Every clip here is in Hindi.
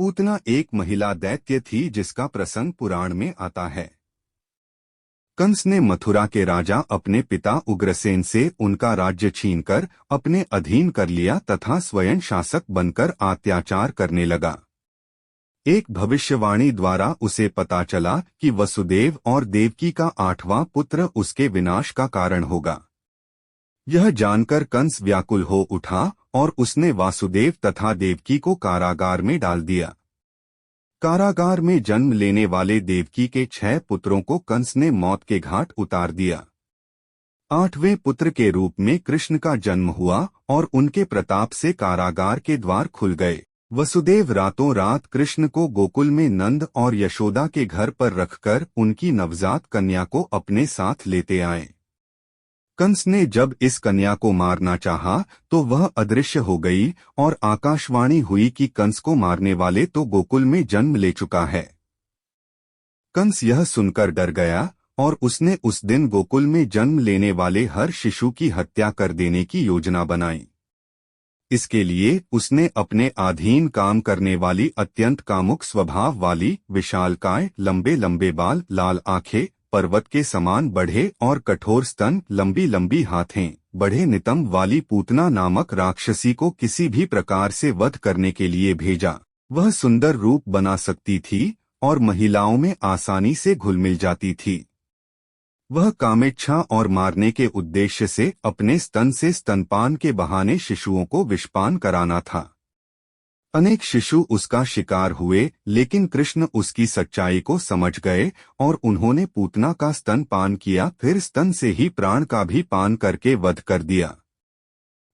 पूतना एक महिला दैत्य थी जिसका प्रसंग पुराण में आता है। कंस ने मथुरा के राजा अपने पिता उग्रसेन से उनका राज्य छीनकर अपने अधीन कर लिया तथा स्वयं शासक बनकर अत्याचार करने लगा। एक भविष्यवाणी द्वारा उसे पता चला कि वसुदेव और देवकी का 8वां पुत्र उसके विनाश का कारण होगा। यह जानकर कंस व्याकुल हो उठा और उसने वासुदेव तथा देवकी को कारागार में डाल दिया। कारागार में जन्म लेने वाले देवकी के 6 पुत्रों को कंस ने मौत के घाट उतार दिया। 8वें पुत्र के रूप में कृष्ण का जन्म हुआ और उनके प्रताप से कारागार के द्वार खुल गए। वसुदेव रातों रात कृष्ण को गोकुल में नंद और यशोदा के घर पर रखकर उनकी नवजात कन्या को अपने साथ लेते आए। कंस ने जब इस कन्या को मारना चाहा तो वह अदृश्य हो गई और आकाशवाणी हुई कि कंस को मारने वाले तो गोकुल में जन्म ले चुका है। कंस यह सुनकर डर गया और उसने उस दिन गोकुल में जन्म लेने वाले हर शिशु की हत्या कर देने की योजना बनाई। इसके लिए उसने अपने अधीन काम करने वाली अत्यंत कामुक स्वभाव वाली विशालकाय, लंबे लंबे बाल, लाल आंखें, पर्वत के समान बढ़े और कठोर स्तन, लंबी लंबी हाथें, बढ़े नितंब वाली पूतना नामक राक्षसी को किसी भी प्रकार से वध करने के लिए भेजा। वह सुंदर रूप बना सकती थी और महिलाओं में आसानी से घुल मिल जाती थी। वह कामेच्छा और मारने के उद्देश्य से अपने स्तन से स्तनपान के बहाने शिशुओं को विषपान कराना था। अनेक शिशु उसका शिकार हुए, लेकिन कृष्ण उसकी सच्चाई को समझ गए और उन्होंने पूतना का स्तन पान किया, फिर स्तन से ही प्राण का भी पान करके वध कर दिया।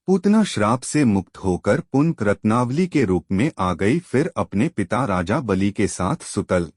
पूतना श्राप से मुक्त होकर पुनः रत्नावली के रूप में आ गई, फिर अपने पिता राजा बलि के साथ सुतल